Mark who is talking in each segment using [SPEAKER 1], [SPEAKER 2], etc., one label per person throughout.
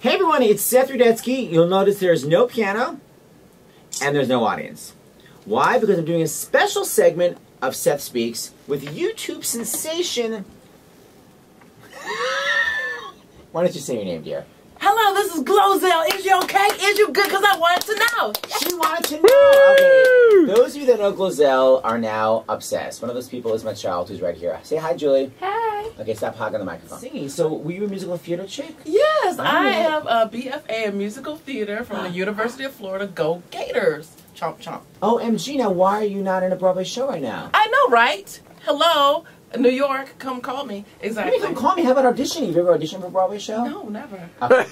[SPEAKER 1] Hey everyone, it's Seth Rudetsky. You'll notice there's no piano and there's no audience. Why? Because I'm doing a special segment of Seth Speaks with YouTube sensation. Why don't you say your name, dear?
[SPEAKER 2] Hello, this is GloZell. Is you okay? Is you good? Because I wanted to know.
[SPEAKER 1] She wanted to know. Okay. Those of you that know GloZell are now obsessed. One of those people is my child who's right here. Say hi, Julie.
[SPEAKER 3] Hi.
[SPEAKER 1] Okay, stop hogging the microphone. Singing. So, were you a musical theater chick?
[SPEAKER 2] Yes, I have a BFA in musical theater from the University of Florida. Go Gators. Chomp, chomp.
[SPEAKER 1] OMG, now why are you not in a Broadway show right now?
[SPEAKER 2] I know, right? Hello, New York, come call me. Exactly.
[SPEAKER 1] You come call me. How about auditioning? Have you ever auditioned for a Broadway show?
[SPEAKER 2] No, never.
[SPEAKER 1] Okay.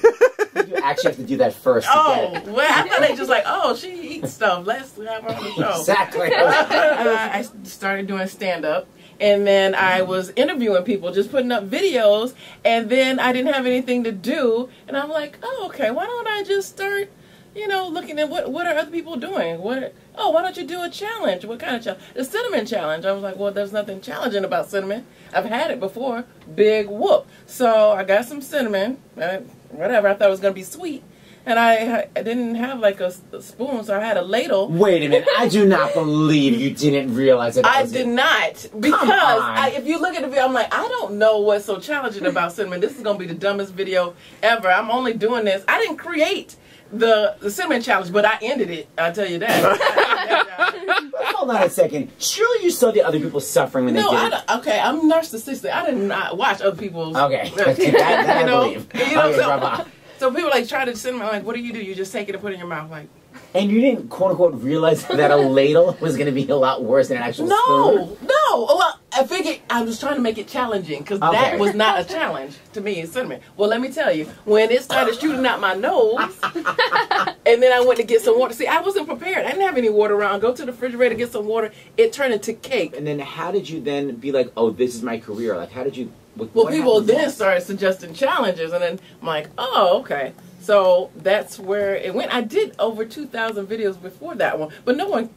[SPEAKER 1] You actually have to do that first.
[SPEAKER 2] Oh, well, I thought they just like, oh, she eats stuff. Let's have her on the show.
[SPEAKER 1] Exactly.
[SPEAKER 2] I started doing stand-up. And then I was interviewing people, just putting up videos, and then I didn't have anything to do, and I'm like, oh, okay, why don't I just start, you know, looking at what are other people doing? Why don't you do a challenge? What kind of challenge? The cinnamon challenge. I was like, well, there's nothing challenging about cinnamon. I've had it before. Big whoop. So I got some cinnamon, whatever. I thought it was going to be sweet. And I didn't have like a spoon, so I had a ladle.
[SPEAKER 1] Wait a minute. I do not believe you didn't realize it.
[SPEAKER 2] I did not. Because if you look at the video, I'm like, I don't know what's so challenging about cinnamon. This is going to be the dumbest video ever. I'm only doing this. I didn't create the cinnamon challenge, but I ended it. I'll tell you that.
[SPEAKER 1] Hold on a second. Surely you saw the other people suffering when they did it.
[SPEAKER 2] Okay, I'm narcissistic. I did not watch other people's.
[SPEAKER 1] Okay. that I believe.
[SPEAKER 2] You know,
[SPEAKER 1] Okay,
[SPEAKER 2] so people like try to cinnamon, like, what do? You just take it and put it in your mouth, like.
[SPEAKER 1] And you didn't, quote unquote, realize that a ladle was going to be a lot worse than an actual spoon?
[SPEAKER 2] No. Well, I figured I was trying to make it challenging because that was not a challenge to me in cinnamon. Well, let me tell you, when it started shooting out my nose, and then I went to get some water. See, I wasn't prepared. I didn't have any water around. Go to the refrigerator, get some water. It turned into cake.
[SPEAKER 1] And then how did you then be like, oh, this is my career? Like, how did you...
[SPEAKER 2] Well, people then started suggesting challenges, and then I'm like, oh, okay. So that's where it went. I did over 2,000 videos before that one, but no one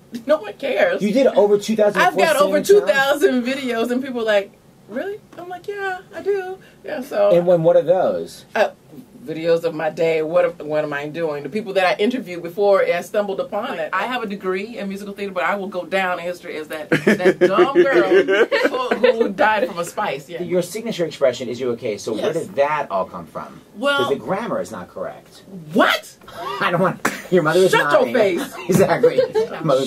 [SPEAKER 2] cares.
[SPEAKER 1] You did over 2,000.
[SPEAKER 2] I've got over 2,000 videos, and people are like, really? I'm like, yeah, I do. Yeah. So.
[SPEAKER 1] And what are those?
[SPEAKER 2] Videos of my day. What am I doing? The people that I interviewed before I stumbled upon it. I have a degree in musical theater, but I will go down in history as that dumb girl who died from a spice. Yeah.
[SPEAKER 1] Your signature expression is you okay. So where did that all come from?
[SPEAKER 2] Well,
[SPEAKER 1] because the grammar is not correct.
[SPEAKER 2] What?
[SPEAKER 1] I don't want. Your mother is
[SPEAKER 2] Shut your face.
[SPEAKER 1] Exactly.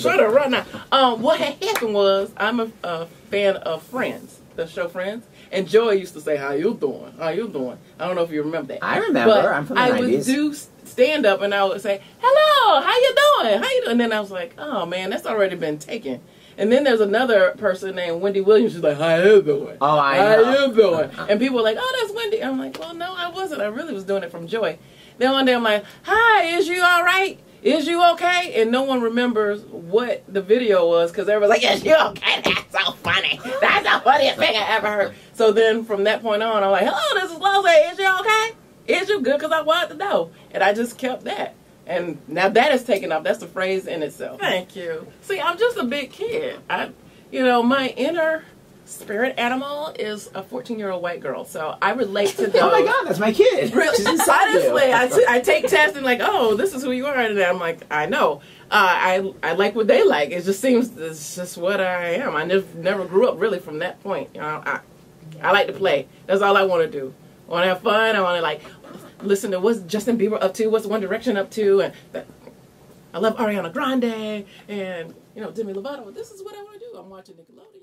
[SPEAKER 2] Shut her right now. What had happened was I'm a fan of Friends, the show Friends. And Joy used to say, how you doing? How you doing? I don't know if you remember that.
[SPEAKER 1] I remember.
[SPEAKER 2] But
[SPEAKER 1] I'm from the 90s.
[SPEAKER 2] I would do stand-up, and I would say, hello, how you doing? How you doing? And then I was like, oh, man, that's already been taken. And then there's another person named Wendy Williams. She's like, how you doing?
[SPEAKER 1] Oh, I know.
[SPEAKER 2] How you doing? And people were like, oh, that's Wendy. I'm like, well, no, I wasn't. I really was doing it from Joy. Then one day I'm like, hi, is you all right? Is you okay? And no one remembers what the video was because everybody's like, yes, you okay? That's so funny. That's the funniest thing I ever heard. So then from that point on, I'm like, hello, this is GloZell. Is you okay? Is you good? Because I wanted to know. And I just kept that. And now that is taken off. That's a phrase in itself. Thank you. See, I'm just a big kid. My inner spirit animal is a 14-year-old white girl, so I relate to those.
[SPEAKER 1] Oh my God, that's my kid.
[SPEAKER 2] Really? Honestly, I take tests and like, oh, this is who you are, and I'm like, I know. I like what they like. It just seems it's just what I am. I never grew up really from that point. You know, I like to play. That's all I want to do. I want to have fun. I want to like listen to what's Justin Bieber up to, what's One Direction up to, and I love Ariana Grande and Demi Lovato. This is what I want to do. I'm watching Nickelodeon.